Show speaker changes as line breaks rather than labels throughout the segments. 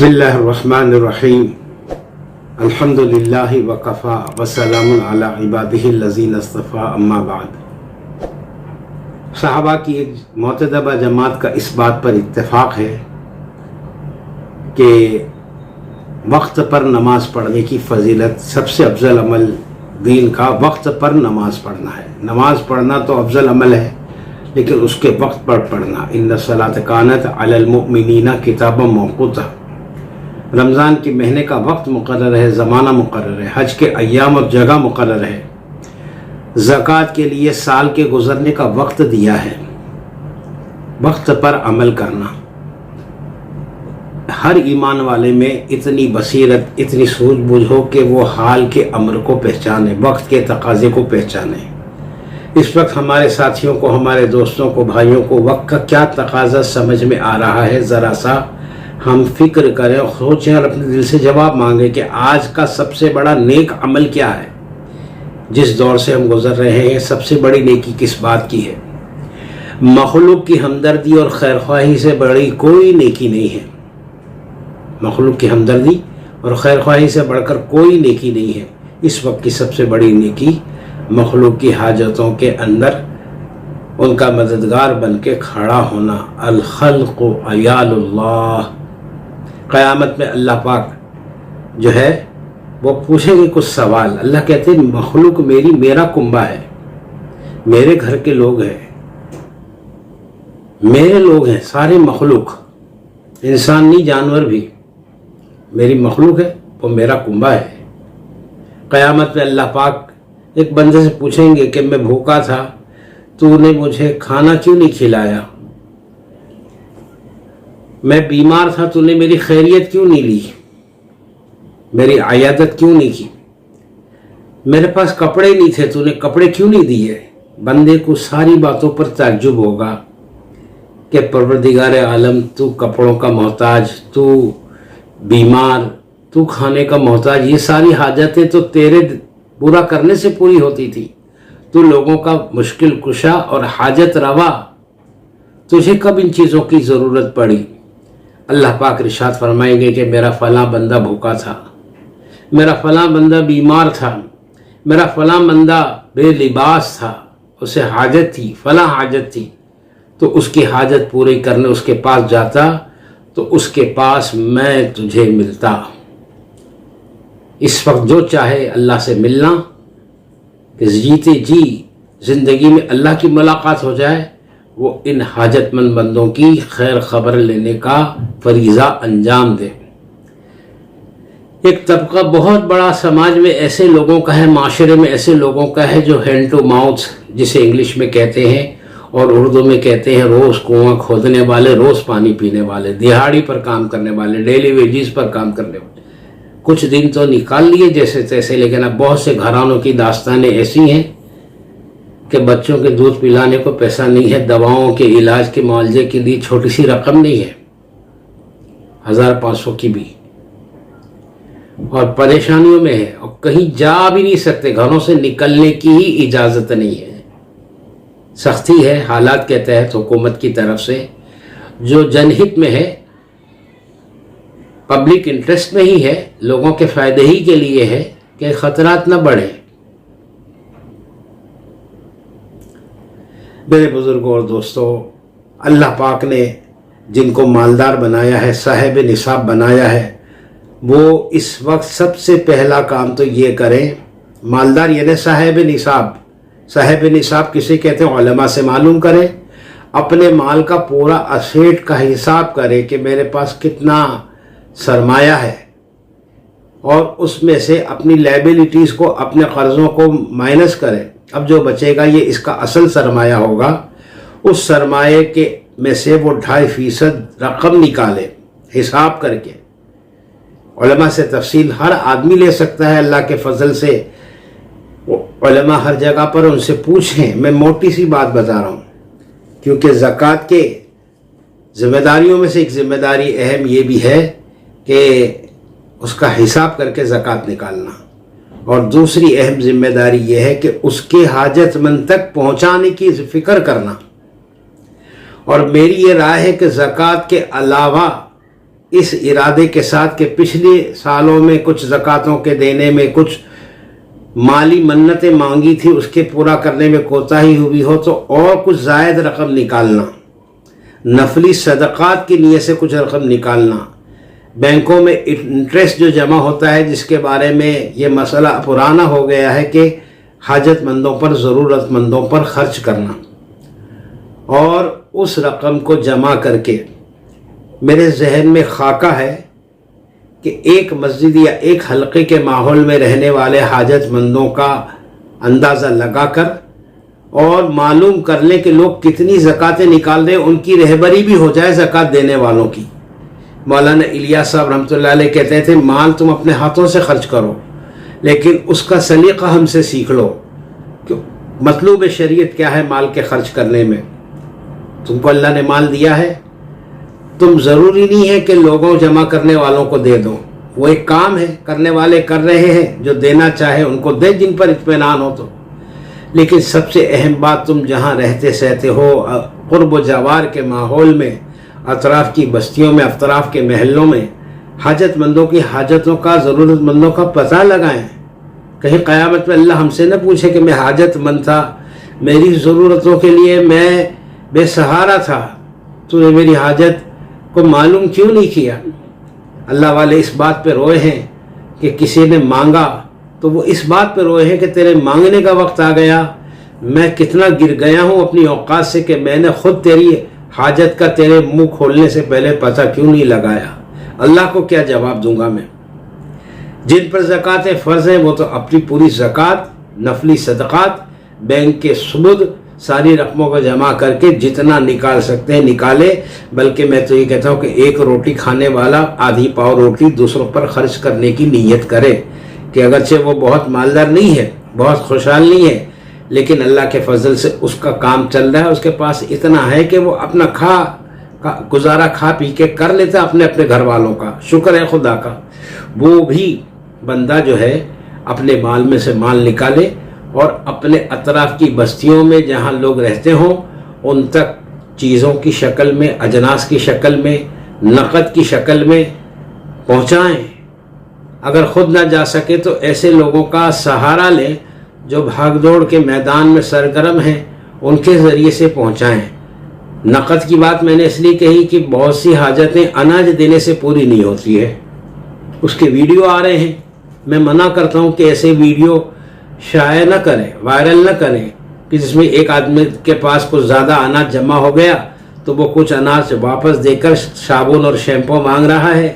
بسم اللہ الرحمن الرحیم الحمدللہ وکفا وسلام علی عبادہ الذین اصطفیٰ اما بعد۔ صحابہ کی ایک معتدبہ جماعت کا اس بات پر اتفاق ہے کہ وقت پر نماز پڑھنے کی فضیلت، سب سے افضل عمل دین کا وقت پر نماز پڑھنا ہے۔ نماز پڑھنا تو افضل عمل ہے، لیکن اس کے وقت پر پڑھنا۔ ان الصلاۃ کانت علی المؤمنین کتابا موقوتا۔ رمضان کے مہینے کا وقت مقرر ہے، زمانہ مقرر ہے، حج کے ایام اور جگہ مقرر ہے، زکوٰۃ کے لیے سال کے گزرنے کا وقت دیا ہے۔ وقت پر عمل کرنا، ہر ایمان والے میں اتنی بصیرت، اتنی سوجھ بوجھ ہو کہ وہ حال کے امر کو پہچانے، وقت کے تقاضے کو پہچانے۔ اس وقت ہمارے ساتھیوں کو، ہمارے دوستوں کو، بھائیوں کو وقت کا کیا تقاضا سمجھ میں آ رہا ہے، ذرا سا ہم فکر کریں اور سوچیں اور اپنے دل سے جواب مانگیں کہ آج کا سب سے بڑا نیک عمل کیا ہے۔ جس دور سے ہم گزر رہے ہیں، سب سے بڑی نیکی کس بات کی ہے؟ مخلوق کی ہمدردی اور خیرخواہی سے بڑی کوئی نیکی نہیں ہے۔ مخلوق کی ہمدردی اور خیرخواہی سے بڑھ کر کوئی نیکی نہیں ہے۔ اس وقت کی سب سے بڑی نیکی مخلوق کی حاجتوں کے اندر ان کا مددگار بن کے کھڑا ہونا۔ الخلق عیال اللہ۔ قیامت میں اللہ پاک جو ہے وہ پوچھیں گے کچھ سوال۔ اللہ کہتے ہیں مخلوق میرا کنبہ ہے، میرے گھر کے لوگ ہیں، میرے لوگ ہیں، سارے مخلوق، انسان نہیں جانور بھی میری مخلوق ہے، وہ میرا کنبہ ہے۔ قیامت میں اللہ پاک ایک بندے سے پوچھیں گے کہ میں بھوکا تھا، تو نے مجھے کھانا کیوں نہیں کھلایا؟ میں بیمار تھا، تو نے میری خیریت کیوں نہیں لی؟ میری عیادت کیوں نہیں کی؟ میرے پاس کپڑے نہیں تھے، تو نے کپڑے کیوں نہیں دیے؟ بندے کو ساری باتوں پر تعجب ہوگا کہ پروردگار عالم، تو کپڑوں کا محتاج، تو بیمار، تو کھانے کا محتاج، یہ ساری حاجتیں تو تیرے پورا کرنے سے پوری ہوتی تھی۔ تو لوگوں کا مشکل کشا اور حاجت روا، تجھے کب ان چیزوں کی ضرورت پڑی؟ اللہ پاک ارشاد فرمائیں گے کہ میرا فلاں بندہ بھوکا تھا، میرا فلاں بندہ بیمار تھا، میرا فلاں بندہ بے لباس تھا، اسے حاجت تھی، فلاں حاجت تھی، تو اس کی حاجت پوری کرنے اس کے پاس جاتا تو اس کے پاس میں تجھے ملتا۔ اس وقت جو چاہے اللہ سے ملنا، کہ جیتے جی زندگی میں اللہ کی ملاقات ہو جائے، وہ ان حاجت مند بندوں کی خیر خبر لینے کا فریضہ انجام دے۔ ایک طبقہ بہت بڑا سماج میں ایسے لوگوں کا ہے، معاشرے میں ایسے لوگوں کا ہے جو ہینڈ ٹو ماؤتھ جسے انگلش میں کہتے ہیں اور اردو میں کہتے ہیں، روز کنواں کھودنے والے، روز پانی پینے والے، دیہاڑی پر کام کرنے والے، ڈیلی ویجز پر کام کرنے والے۔ کچھ دن تو نکال لیے جیسے تیسے، لیکن اب بہت سے گھرانوں کی داستانیں ایسی ہیں کہ بچوں کے دودھ پلانے کو پیسہ نہیں ہے، دواؤں کے علاج کے معالجے کے لیے چھوٹی سی رقم نہیں ہے، 1500 کی بھی، اور پریشانیوں میں ہے، اور کہیں جا بھی نہیں سکتے، گھروں سے نکلنے کی ہی اجازت نہیں ہے۔ سختی ہے حالات کے تحت حکومت کی طرف سے، جو جن ہت میں ہے، پبلک انٹرسٹ میں ہی ہے، لوگوں کے فائدے ہی کے لیے ہے کہ خطرات نہ بڑھیں۔ میرے بزرگوں اور دوستوں، اللہ پاک نے جن کو مالدار بنایا ہے، صاحب نصاب بنایا ہے، وہ اس وقت سب سے پہلا کام تو یہ کریں، مالدار یعنی صاحب نصاب۔ صاحب نصاب کسے کہتے ہیں؟ علماء سے معلوم کریں، اپنے مال کا پورا اسیٹ کا حساب کریں کہ میرے پاس کتنا سرمایہ ہے، اور اس میں سے اپنی لائبلٹیز کو، اپنے قرضوں کو مائنس کریں۔ اب جو بچے گا یہ اس کا اصل سرمایہ ہوگا، اس سرمایہ کے میں سے وہ 2.5% رقم نکالے حساب کر کے۔ علماء سے تفصیل ہر آدمی لے سکتا ہے، اللہ کے فضل سے علماء ہر جگہ پر ان سے پوچھیں۔ میں موٹی سی بات بتا رہا ہوں، کیونکہ زکوٰۃ کے ذمہ داریوں میں سے ایک ذمہ داری اہم یہ بھی ہے کہ اس کا حساب کر کے زکوٰۃ نکالنا، اور دوسری اہم ذمہ داری یہ ہے کہ اس کے حاجت مند تک پہنچانے کی فکر کرنا۔ اور میری یہ رائے ہے کہ زکوٰۃ کے علاوہ اس ارادے کے ساتھ کہ پچھلے سالوں میں کچھ زکاتوں کے دینے میں کچھ مالی منتیں مانگی تھی، اس کے پورا کرنے میں کوتاہی ہوئی ہو تو اور کچھ زائد رقم نکالنا، نفلی صدقات کی نیت سے کچھ رقم نکالنا، بینکوں میں انٹرسٹ جو جمع ہوتا ہے جس کے بارے میں یہ مسئلہ پرانا ہو گیا ہے کہ حاجت مندوں پر، ضرورت مندوں پر خرچ کرنا، اور اس رقم کو جمع کر کے میرے ذہن میں خاکہ ہے کہ ایک مسجد یا ایک حلقے کے ماحول میں رہنے والے حاجت مندوں کا اندازہ لگا کر اور معلوم کر لیں کہ لوگ کتنی زکاتیں نکال رہے ہیں، ان کی رہبری بھی ہو جائے زکات دینے والوں کی۔ مولانا الیاس صاحب رحمۃ اللہ علیہ کہتے تھے مال تم اپنے ہاتھوں سے خرچ کرو لیکن اس کا سلیقہ ہم سے سیکھ لو کہ مطلوب شریعت کیا ہے مال کے خرچ کرنے میں۔ تم کو اللہ نے مال دیا ہے، تم ضروری نہیں ہے کہ لوگوں جمع کرنے والوں کو دے دو، وہ ایک کام ہے، کرنے والے کر رہے ہیں، جو دینا چاہے ان کو دے جن پر اطمینان ہو تو۔ لیکن سب سے اہم بات، تم جہاں رہتے سہتے ہو قرب و جوار کے ماحول میں، اطراف کی بستیوں میں، اطراف کے محلوں میں حاجت مندوں کی حاجتوں کا، ضرورت مندوں کا پتہ لگائیں۔ کہیں قیامت میں اللہ ہم سے نہ پوچھے کہ میں حاجت مند تھا، میری ضرورتوں کے لیے میں بے سہارا تھا، تو نے میری حاجت کو معلوم کیوں نہیں کیا۔ اللہ والے اس بات پہ روئے ہیں کہ کسی نے مانگا تو وہ اس بات پہ روئے ہیں کہ تیرے مانگنے کا وقت آ گیا، میں کتنا گر گیا ہوں اپنی اوقات سے کہ میں نے خود تیری حاجت کا تیرے منہ کھولنے سے پہلے پتہ کیوں نہیں لگایا۔ اللہ کو کیا جواب دوں گا میں؟ جن پر زکاتیں فرض ہیں وہ تو اپنی پوری زکات، نفلی صدقات، بینک کے سبد، ساری رقموں کو جمع کر کے جتنا نکال سکتے ہیں نکالے۔ بلکہ میں تو یہ کہتا ہوں کہ ایک روٹی کھانے والا آدھی پاؤ روٹی دوسروں پر خرچ کرنے کی نیت کرے، کہ اگرچہ وہ بہت مالدار نہیں ہے، بہت خوشحال نہیں ہے، لیکن اللہ کے فضل سے اس کا کام چل رہا ہے، اس کے پاس اتنا ہے کہ وہ اپنا گزارا کھا پی کے کر لیتا اپنے گھر والوں کا۔ شکر ہے خدا کا۔ وہ بھی بندہ جو ہے اپنے مال میں سے مال نکالے اور اپنے اطراف کی بستیوں میں جہاں لوگ رہتے ہوں ان تک چیزوں کی شکل میں، اجناس کی شکل میں، نقد کی شکل میں پہنچائیں۔ اگر خود نہ جا سکے تو ایسے لوگوں کا سہارا لیں جو بھاگ دوڑ کے میدان میں سرگرم ہیں، ان کے ذریعے سے پہنچائیں۔ نقد کی بات میں نے اس لیے کہی کہ بہت سی حاجتیں اناج دینے سے پوری نہیں ہوتی ہے، اس کے ویڈیو آ رہے ہیں۔ میں منع کرتا ہوں کہ ایسے ویڈیو شائع نہ کریں، وائرل نہ کریں کہ جس میں ایک آدمی کے پاس کچھ زیادہ اناج جمع ہو گیا تو وہ کچھ اناج واپس دے کر صابن اور شیمپو مانگ رہا ہے۔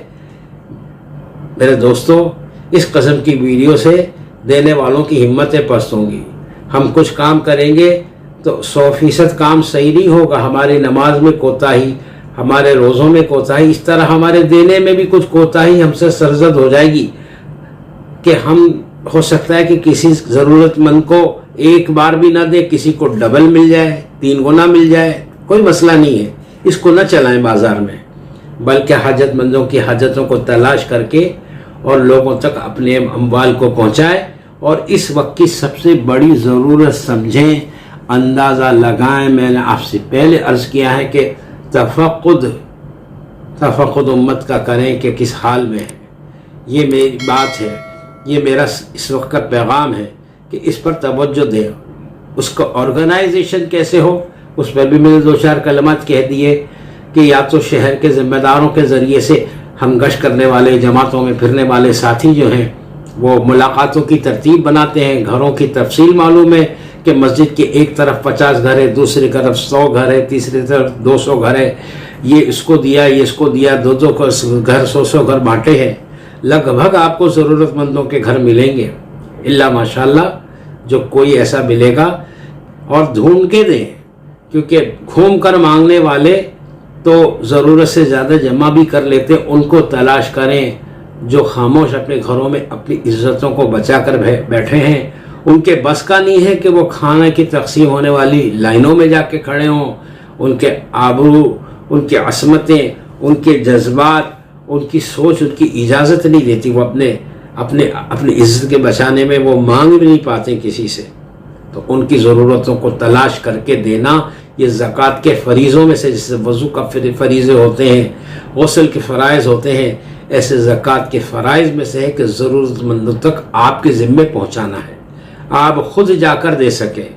میرے دوستو، اس قسم کی ویڈیو سے دینے والوں کی ہمتیں پست ہوں گی۔ ہم کچھ کام کریں گے تو 100% کام صحیح نہیں ہوگا۔ ہماری نماز میں کوتاہی، ہمارے روزوں میں کوتاہی، اس طرح ہمارے دینے میں بھی کچھ کوتاہی ہم سے سرزد ہو جائے گی کہ ہم ہو سکتا ہے کہ کسی ضرورت مند کو ایک بار بھی نہ دے، کسی کو ڈبل مل جائے، 3 گنا مل جائے، کوئی مسئلہ نہیں ہے، اس کو نہ چلائیں بازار میں، بلکہ حاجت مندوں کی حاجتوں کو تلاش کر کے اور لوگوں تک اپنے اموال کو پہنچائے۔ اور اس وقت کی سب سے بڑی ضرورت سمجھیں، اندازہ لگائیں۔ میں نے آپ سے پہلے عرض کیا ہے کہ تفقد امت کا کریں کہ کس حال میں ہے۔ یہ میری بات ہے، یہ میرا اس وقت کا پیغام ہے کہ اس پر توجہ دیں۔ اس کا آرگنائزیشن کیسے ہو، اس پر بھی میں نے 2-4 کلمات کہہ دیے کہ یا تو شہر کے ذمہ داروں کے ذریعے سے ہم گشت کرنے والے، جماعتوں میں پھرنے والے ساتھی جو ہیں وہ ملاقاتوں کی ترتیب بناتے ہیں، گھروں کی تفصیل معلوم ہے کہ مسجد کے ایک طرف 50 گھر ہے، دوسری طرف 100 گھر ہے، تیسری طرف 200 گھر ہے، یہ اس کو دیا، یہ اس کو دیا، 2 گھر 100 گھر بانٹے ہیں۔ لگ بھگ آپ کو ضرورت مندوں کے گھر ملیں گے، اللہ ماشاءاللہ جو کوئی ایسا ملے گا، اور ڈھونڈ کے دیں، کیونکہ گھوم کر مانگنے والے تو ضرورت سے زیادہ جمع بھی کر لیتے، ان کو تلاش کریں جو خاموش اپنے گھروں میں اپنی عزتوں کو بچا کر بیٹھے ہیں۔ ان کے بس کا نہیں ہے کہ وہ کھانے کی تقسیم ہونے والی لائنوں میں جا کے کھڑے ہوں۔ ان کے آبرو، ان کی عصمتیں، ان کے جذبات، ان کی سوچ ان کی اجازت نہیں دیتی، وہ اپنی عزت کے بچانے میں وہ مانگ بھی نہیں پاتے کسی سے۔ تو ان کی ضرورتوں کو تلاش کر کے دینا، یہ زکوٰۃ کے فریضوں میں سے، جیسے وضو کا فریضے ہوتے ہیں، غسل کے فرائض ہوتے ہیں، ایسے زکوٰۃ کے فرائض میں سے ہے کہ ضرورت مندوں تک آپ کے ذمے پہنچانا ہے، آپ خود جا کر دے سکیں۔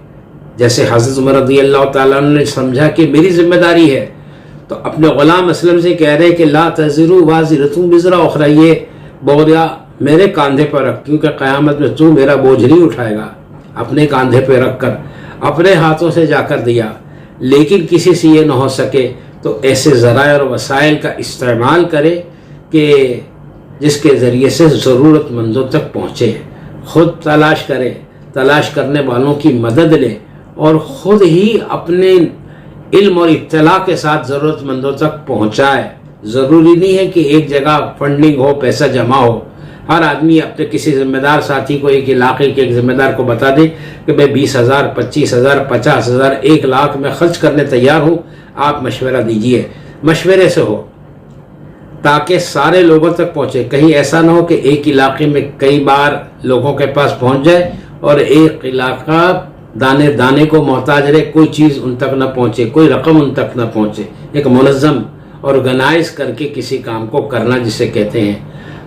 جیسے حضرت عمر رضی اللہ تعالیٰ عنہ نے سمجھا کہ میری ذمہ داری ہے، تو اپنے غلام اسلم سے کہہ رہے کہ لا تزر وازرۃ وزر اخری، یہ بوریا میرے کاندھے پر رکھ، کیونکہ قیامت میں تو میرا بوجھ نہیں اٹھائے گا۔ اپنے کاندھے پہ رکھ کر اپنے ہاتھوں سے جا کر دیا، لیکن کسی سے یہ نہ ہو سکے تو ایسے ذرائع اور وسائل کا استعمال کرے کہ جس کے ذریعے سے ضرورت مندوں تک پہنچے، خود تلاش کرے، تلاش کرنے والوں کی مدد لے، اور خود ہی اپنے علم اور اطلاع کے ساتھ ضرورت مندوں تک پہنچائے۔ ضروری نہیں ہے کہ ایک جگہ فنڈنگ ہو، پیسہ جمع ہو، ہر آدمی اپنے کسی ذمہ دار ساتھی کو، ایک علاقے کے ایک ذمہ دار کو بتا دے کہ میں 20,000 25,000 50,000 1 لاکھ میں خرچ کرنے تیار ہوں، آپ مشورہ دیجئے۔ مشورے سے ہو تاکہ سارے لوگوں تک پہنچے، کہیں ایسا نہ ہو کہ ایک علاقے میں کئی بار لوگوں کے پاس پہنچ جائے اور ایک علاقہ دانے دانے کو محتاج رہے، کوئی چیز ان تک نہ پہنچے، کوئی رقم ان تک نہ پہنچے۔ ایک منظم آرگنائز کر کے کسی کام کو کرنا جسے کہتے ہیں۔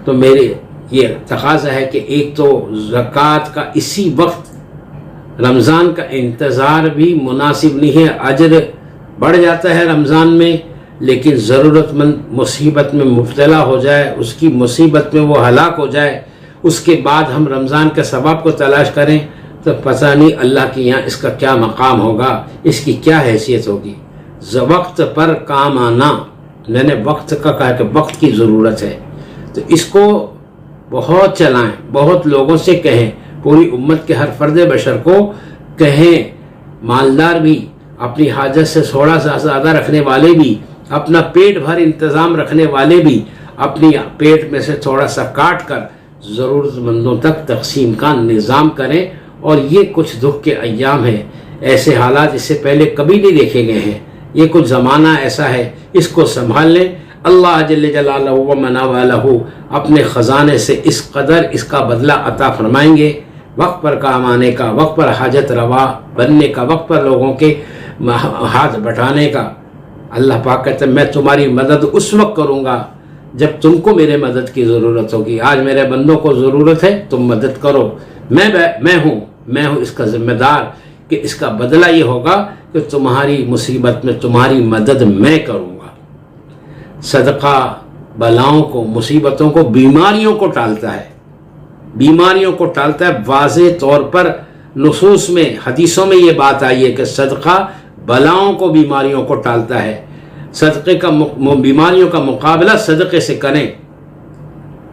تو میرے یہ تقاضا ہے کہ ایک تو زکوٰۃ کا اسی وقت رمضان کا انتظار بھی مناسب نہیں ہے، اجر بڑھ جاتا ہے رمضان میں، لیکن ضرورت مند مصیبت میں مبتلا ہو جائے، اس کی مصیبت میں وہ ہلاک ہو جائے، اس کے بعد ہم رمضان کے ثواب کو تلاش کریں تو پتہ نہیں اللہ کے یہاں اس کا کیا مقام ہوگا، اس کی کیا حیثیت ہوگی۔ وقت پر کام آنا، میں نے وقت کا کہا کہ وقت کی ضرورت ہے، تو اس کو بہت چلائیں، بہت لوگوں سے کہیں، پوری امت کے ہر فرد بشر کو کہیں، مالدار بھی، اپنی حاجت سے تھوڑا سا زیادہ رکھنے والے بھی، اپنا پیٹ بھر انتظام رکھنے والے بھی اپنی پیٹ میں سے تھوڑا سا کاٹ کر ضرورت مندوں تک تقسیم کا نظام کریں۔ اور یہ کچھ دکھ کے ایام ہیں، ایسے حالات اس سے پہلے کبھی نہیں دیکھے گئے ہیں، یہ کچھ زمانہ ایسا ہے، اس کو سنبھال لیں۔ اللہ جل جلالہ و منا والہ اپنے خزانے سے اس قدر اس کا بدلہ عطا فرمائیں گے، وقت پر کام آنے کا، وقت پر حاجت روا بننے کا، وقت پر لوگوں کے ہاتھ بٹانے کا۔ اللہ پاک کہتے ہیں میں تمہاری مدد اس وقت کروں گا جب تم کو میرے مدد کی ضرورت ہوگی۔ آج میرے بندوں کو ضرورت ہے، تم مدد کرو، میں ہوں اس کا ذمہ دار، کہ اس کا بدلہ یہ ہوگا کہ تمہاری مصیبت میں تمہاری مدد میں کروں گا۔ صدقہ بلاؤں کو، مصیبتوں کو، بیماریوں کو ٹالتا ہے، بیماریوں کو ٹالتا ہے۔ واضح طور پر نصوص میں، حدیثوں میں یہ بات آئی ہے کہ صدقہ بلاؤں کو، بیماریوں کو ٹالتا ہے۔ صدقے کا بیماریوں کا مقابلہ صدقے سے کریں،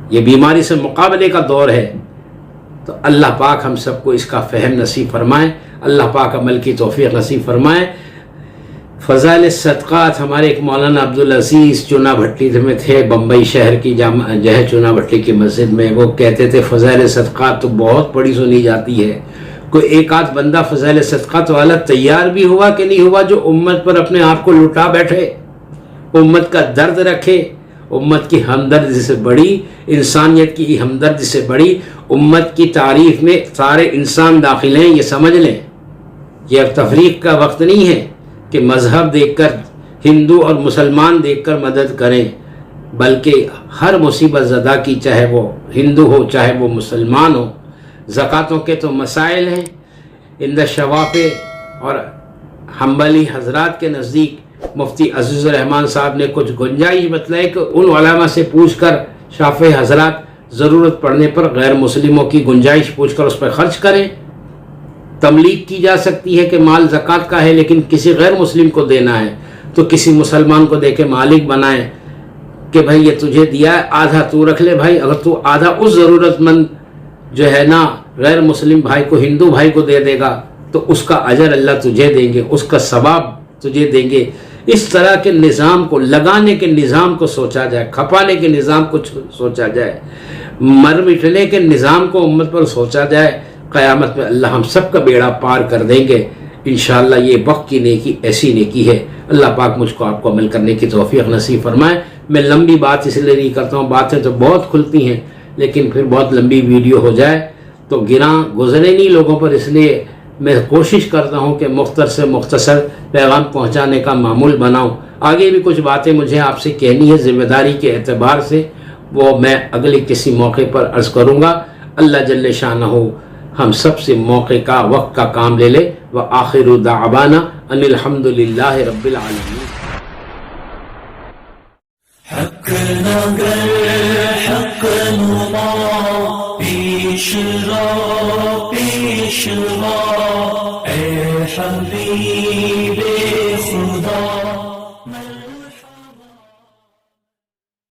یہ بیماری سے مقابلے کا دور ہے۔ تو اللہ پاک ہم سب کو اس کا فہم نصیب فرمائے، اللہ پاک عمل کی توفیق نصیب فرمائے۔ فضائل صدقات، ہمارے ایک مولانا عبدالعزیز چونا بھٹی میں تھے، بمبئی شہر کی جو ہے چونا بھٹی کی مسجد میں، وہ کہتے تھے فضائل صدقات تو بہت پڑھی سنی جاتی ہے، کوئی ایک آدھ بندہ فضائل صدقات والا تیار بھی ہوا کہ نہیں ہوا جو امت پر اپنے آپ کو لٹا بیٹھے، امت کا درد رکھے، امت کی ہمدردی سے بڑی، انسانیت کی ہمدردی سے بڑی امت کی تعریف میں سارے انسان داخل ہیں۔ یہ سمجھ لیں، یہ اب تفریق کا وقت نہیں ہے کہ مذہب دیکھ کر، ہندو اور مسلمان دیکھ کر مدد کریں، بلکہ ہر مصیبت زدہ کی، چاہے وہ ہندو ہو چاہے وہ مسلمان ہو۔ زکوٰۃوں کے تو مسائل ہیں، اندر شوافع اور حنبلی حضرات کے نزدیک مفتی عزیز الرحمان صاحب نے کچھ گنجائش بتلائی کہ ان علماء سے پوچھ کر شافعی حضرات ضرورت پڑنے پر غیر مسلموں کی گنجائش پوچھ کر اس پر خرچ کریں۔ تملیغ کی جا سکتی ہے کہ مال زکوٰۃ کا ہے لیکن کسی غیر مسلم کو دینا ہے، تو کسی مسلمان کو دے کے مالک بنائیں کہ بھائی یہ تجھے دیا ہے، آدھا تو رکھ لے بھائی، اگر تو آدھا اس ضرورت مند جو ہے نا غیر مسلم بھائی کو، ہندو بھائی کو دے دے گا تو اس کا اجر اللہ تجھے دیں گے، اس کا ثواب تجھے دیں گے۔ اس طرح کے نظام کو، لگانے کے نظام کو سوچا جائے، کھپانے کے نظام کو سوچا جائے، مر مٹنے کے نظام کو امت پر سوچا جائے۔ قیامت میں اللہ ہم سب کا بیڑا پار کر دیں گے انشاءاللہ۔ یہ وقت کی نیکی ایسی نیکی ہے، اللہ پاک مجھ کو آپ کو عمل کرنے کی توفیق نصیب فرمائے۔ میں لمبی بات اس لیے نہیں کرتا ہوں، باتیں تو بہت کھلتی ہیں لیکن پھر بہت لمبی ویڈیو ہو جائے تو گراں گزرے نہیں لوگوں پر، اس لیے میں کوشش کرتا ہوں کہ مختصر سے مختصر پیغام پہنچانے کا معمول بناؤں. آگے بھی کچھ باتیں مجھے آپ سے کہنی ہے ذمہ داری کے اعتبار سے، وہ میں اگلے کسی موقع پر عرض کروں گا. اللہ جل شانہ ہم سب سے موقع کا وقت کا کام لے لے. وآخر دعوانا ان الحمد للہ رب العالمین.
حق نگر حق نما پیش رو اے حبیب